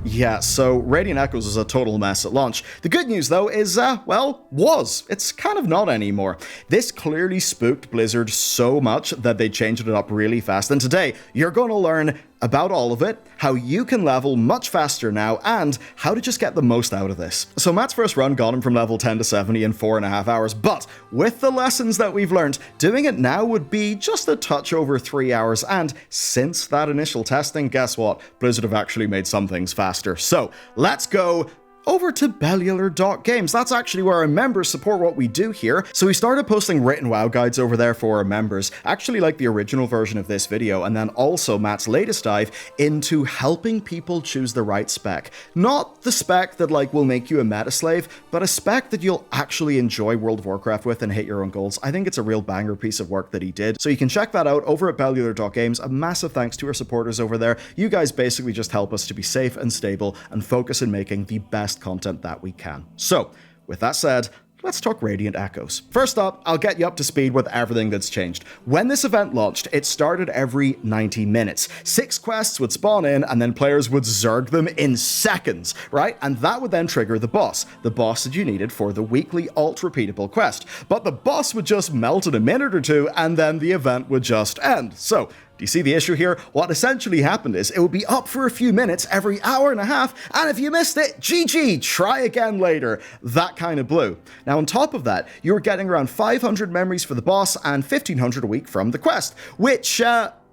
Yeah, so Radiant Echoes was a total mess at launch. The good news, though, is, was. It's kind of not anymore. This clearly spooked Blizzard so much that they changed it up really fast, and today, you're going to learn about all of it, how you can level much faster now, and how to just get the most out of this. So Matt's first run got him from level 10 to 70 in 4.5 hours, but with the lessons that we've learned, doing it now would be just a touch over 3 hours, and since that initial testing, guess what? Blizzard have actually made some things faster. So let's go over to Bellular.games. That's actually where our members support what we do here. So we started posting written WoW guides over there for our members, actually like the original version of this video, and then also Matt's latest dive into helping people choose the right spec. Not the spec that will make you a meta slave, but a spec that you'll actually enjoy World of Warcraft with and hit your own goals. I think it's a real banger piece of work that he did. So you can check that out over at Bellular.games. A massive thanks to our supporters over there. You guys basically just help us to be safe and stable and focus on making the best content that we can. So, with that said, let's talk Radiant Echoes. First up, I'll get you up to speed with everything that's changed. When this event launched, it started every 90 minutes. 6 quests would spawn in, and then players would zerg them in seconds, right? And that would then trigger the boss that you needed for the weekly alt-repeatable quest. But the boss would just melt in a minute or two, and then the event would just end. So, do you see the issue here? What essentially happened is it would be up for a few minutes every hour and a half, and if you missed it, GG, try again later. That kind of blew. Now on top of that, you were getting around 500 memories for the boss and 1500 a week from the quest, which,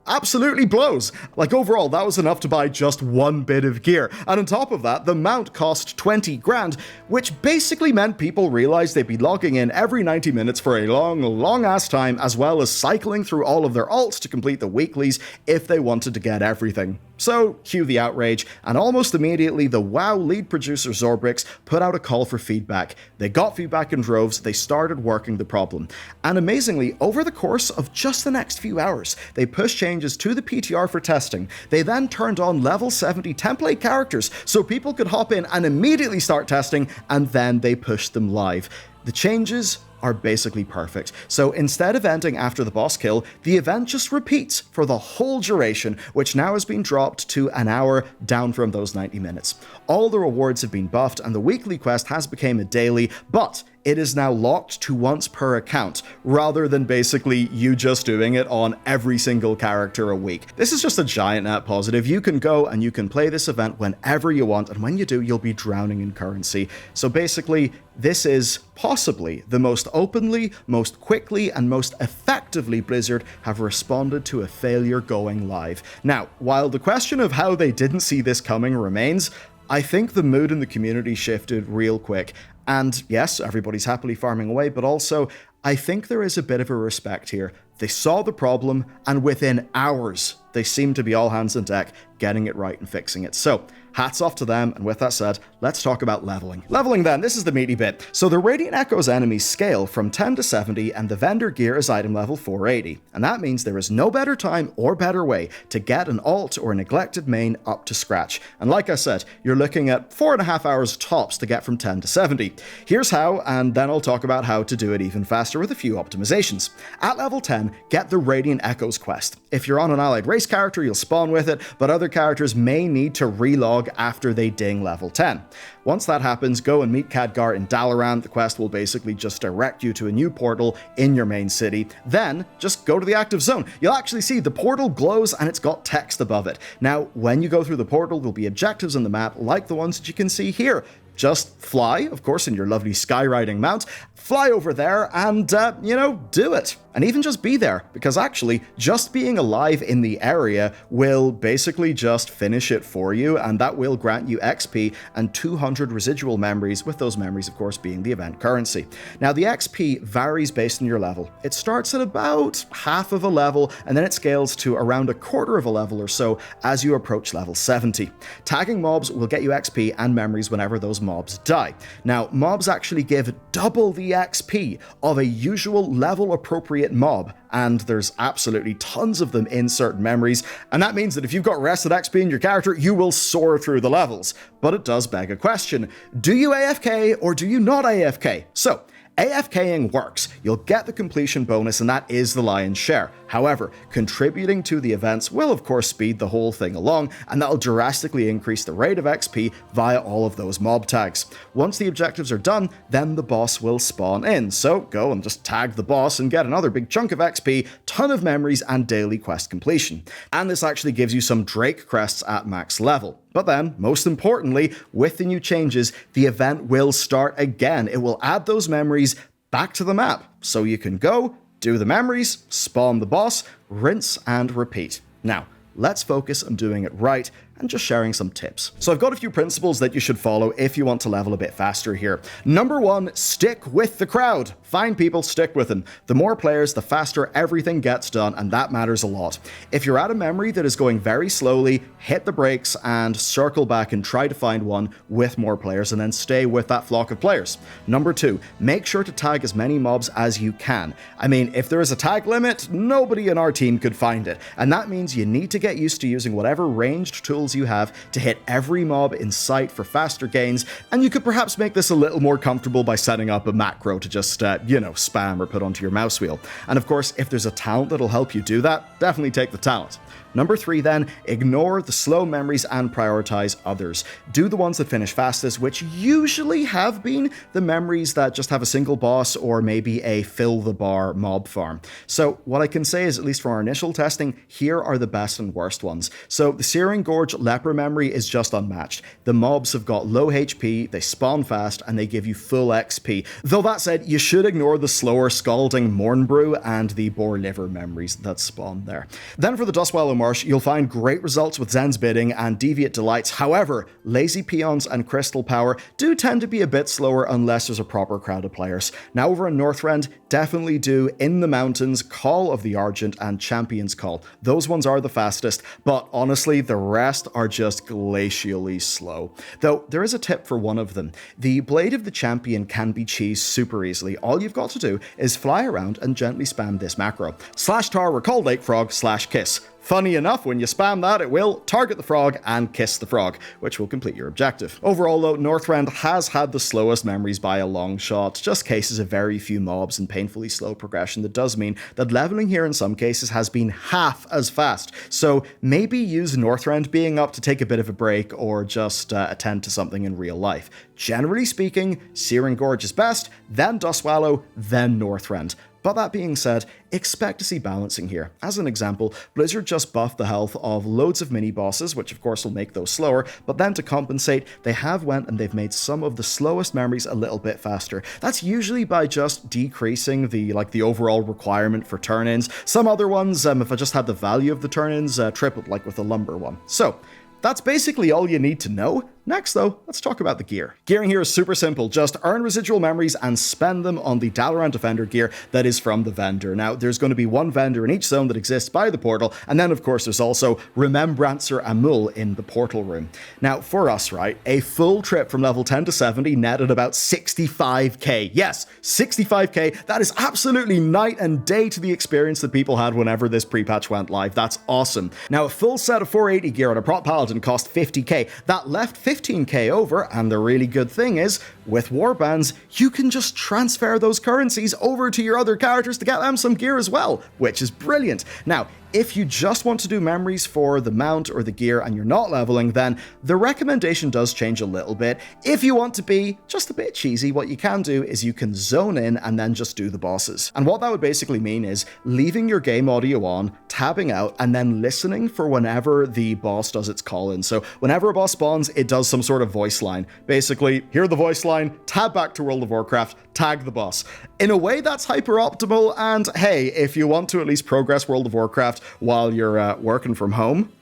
absolutely blows. Overall, that was enough to buy just one bit of gear. And on top of that, the mount cost 20 grand, which basically meant people realized they'd be logging in every 90 minutes for a long ass time, as well as cycling through all of their alts to complete the weeklies if they wanted to get everything. So, cue the outrage, and almost immediately the WoW lead producer Zorbrix put out a call for feedback. They got feedback in droves, they started working the problem. And amazingly, over the course of just the next few hours, they pushed changes to the PTR for testing. They then turned on level 70 template characters so people could hop in and immediately start testing, and then they pushed them live. The changes are basically perfect. So instead of ending after the boss kill, the event just repeats for the whole duration, which now has been dropped to an hour down from those 90 minutes. All the rewards have been buffed and the weekly quest has become a daily, but it is now locked to once per account, rather than basically you just doing it on every single character a week. This is just a giant net positive. You can go and you can play this event whenever you want, and when you do, you'll be drowning in currency. So basically, this is possibly the most openly, most quickly, and most effectively Blizzard have responded to a failure going live. Now, while the question of how they didn't see this coming remains, I think the mood in the community shifted real quick. And yes, everybody's happily farming away, but also, I think there is a bit of a respect here. They saw the problem, and within hours, they seemed to be all hands on deck, getting it right and fixing it. So, hats off to them, and with that said, let's talk about leveling. Leveling then, this is the meaty bit. So the Radiant Echoes enemies scale from 10 to 70, and the vendor gear is item level 480. And that means there is no better time or better way to get an alt or a neglected main up to scratch. And like I said, you're looking at 4.5 hours tops to get from 10 to 70. Here's how, and then I'll talk about how to do it even faster with a few optimizations. At level 10, get the Radiant Echoes quest. If you're on an allied race character, you'll spawn with it, but other characters may need to relog after they ding level 10. Once that happens, go and meet Khadgar in Dalaran. The quest will basically just direct you to a new portal in your main city. Then, just go to the active zone. You'll actually see the portal glows and it's got text above it. Now, when you go through the portal, there'll be objectives on the map like the ones that you can see here. Just fly, of course, in your lovely skywriting mount, fly over there and, do it. And even just be there, because actually, just being alive in the area will basically just finish it for you, and that will grant you XP and 200 residual memories, with those memories, of course, being the event currency. Now, the XP varies based on your level. It starts at about half of a level, and then it scales to around a quarter of a level or so as you approach level 70. Tagging mobs will get you XP and memories whenever those mobs die. Now, mobs actually give double the XP of a usual level-appropriate mob, and there's absolutely tons of them in certain memories, and that means that if you've got rested XP in your character, you will soar through the levels. But it does beg a question. Do you AFK or do you not AFK? So, AFKing works. You'll get the completion bonus, and that is the lion's share. However, contributing to the events will of course speed the whole thing along, and that'll drastically increase the rate of XP via all of those mob tags. Once the objectives are done, then the boss will spawn in, so go and just tag the boss and get another big chunk of XP, ton of memories, and daily quest completion. And this actually gives you some Drake crests at max level. But then, most importantly, with the new changes, the event will start again. It will add those memories back to the map, so you can go, do the memories, spawn the boss, rinse and repeat. Now, let's focus on doing it right and just sharing some tips. So I've got a few principles that you should follow if you want to level a bit faster here. Number one, stick with the crowd. Find people, stick with them. The more players, the faster everything gets done, and that matters a lot. If you're at a memory that is going very slowly, hit the brakes and circle back and try to find one with more players, and then stay with that flock of players. Number two, make sure to tag as many mobs as you can. I mean, if there is a tag limit, nobody in our team could find it, and that means you need to get used to using whatever ranged tools you have to hit every mob in sight for faster gains, and you could perhaps make this a little more comfortable by setting up a macro to just, spam or put onto your mouse wheel. And of course, if there's a talent that'll help you do that, definitely take the talent. Number three then, ignore the slow memories and prioritize others. Do the ones that finish fastest, which usually have been the memories that just have a single boss or maybe a fill the bar mob farm. So what I can say is, at least from our initial testing, here are the best and worst ones. So the Searing Gorge Leper memory is just unmatched. The mobs have got low HP, they spawn fast, and they give you full XP. Though that said, you should ignore the slower Scalding Mornbrew and the Boar Liver memories that spawn there. Then for the Dustwallow Marsh, you'll find great results with Zen's Bidding and Deviate Delights. However, Lazy Peons and Crystal Power do tend to be a bit slower unless there's a proper crowd of players. Now over in Northrend, definitely do In the Mountains, Call of the Argent, and Champion's Call. Those ones are the fastest, but honestly, the rest are just glacially slow. Though there is a tip for one of them. The Blade of the Champion can be cheesed super easily. All you've got to do is fly around and gently spam this macro. /tar recall Lake Frog /kiss. Funny enough, when you spam that, it will target the frog and kiss the frog, which will complete your objective. Overall though, Northrend has had the slowest memories by a long shot, just cases of very few mobs and painfully slow progression. That does mean that leveling here in some cases has been half as fast, so maybe use Northrend being up to take a bit of a break or just attend to something in real life. Generally speaking, Searing Gorge is best, then Dustwallow, then Northrend. But that being said, expect to see balancing here. As an example, Blizzard just buffed the health of loads of mini-bosses, which of course will make those slower, but then to compensate, they have went and they've made some of the slowest memories a little bit faster. That's usually by just decreasing the overall requirement for turn-ins. Some other ones, if I just had the value of the turn-ins, tripled, like with the lumber one. So, that's basically all you need to know. Next though, let's talk about the gear. Gearing here is super simple. Just earn residual memories and spend them on the Dalaran Defender gear that is from the vendor. Now, there's going to be one vendor in each zone that exists by the portal, and then of course there's also Remembrancer Amul in the portal room. Now, for us, right, a full trip from level 10 to 70 netted about 65k. Yes, 65k. That is absolutely night and day to the experience that people had whenever this pre-patch went live. That's awesome. Now, a full set of 480 gear on a prop paladin cost 50k. That left 15k over, and the really good thing is, with warbands, you can just transfer those currencies over to your other characters to get them some gear as well, which is brilliant. Now, if you just want to do memories for the mount or the gear and you're not leveling, then the recommendation does change a little bit. If you want to be just a bit cheesy, what you can do is you can zone in and then just do the bosses. And what that would basically mean is leaving your game audio on, tabbing out, and then listening for whenever the boss does its call-in. So whenever a boss spawns, it does some sort of voice line. Basically, hear the voice line, tab back to World of Warcraft, tag the boss. In a way, that's hyper-optimal, and hey, if you want to at least progress World of Warcraft while you're working from home,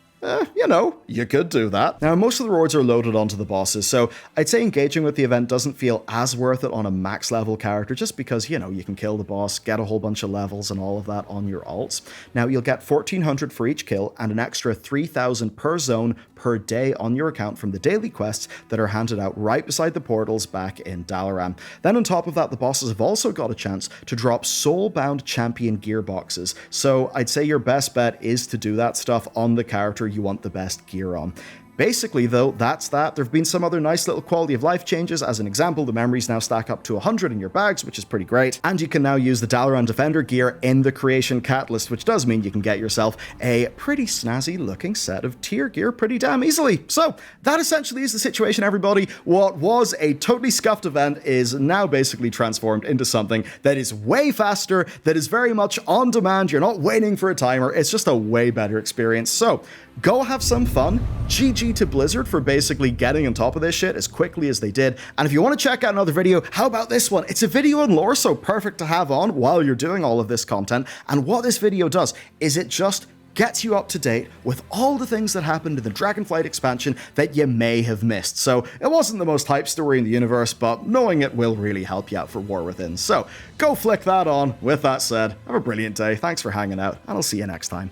you could do that. Now, most of the rewards are loaded onto the bosses, so I'd say engaging with the event doesn't feel as worth it on a max level character, just because, you can kill the boss, get a whole bunch of levels and all of that on your alts. Now, you'll get 1,400 for each kill and an extra 3,000 per zone per day on your account from the daily quests that are handed out right beside the portals back in Dalaran. Then on top of that, the bosses have also got a chance to drop soulbound champion gear boxes, so I'd say your best bet is to do that stuff on the character you want the best gear on. basically, though, that's that. There have been some other nice little quality of life changes. As an example, the memories now stack up to 100 in your bags, which is pretty great. And you can now use the Dalaran Defender gear in the Creation Catalyst, which does mean you can get yourself a pretty snazzy looking set of tier gear pretty damn easily. So that essentially is the situation, everybody. What was a totally scuffed event is now basically transformed into something that is way faster, that is very much on demand. You're not waiting for a timer. It's just a way better experience. So go have some fun. GG to Blizzard for basically getting on top of this shit as quickly as they did. And if you want to check out another video, how about this one? It's a video on lore, so perfect to have on while you're doing all of this content. And what this video does is it just gets you up to date with all the things that happened in the Dragonflight expansion that you may have missed. So it wasn't the most hype story in the universe, but knowing it will really help you out for War Within. So go flick that on. With that said, have a brilliant day. Thanks for hanging out, and I'll see you next time.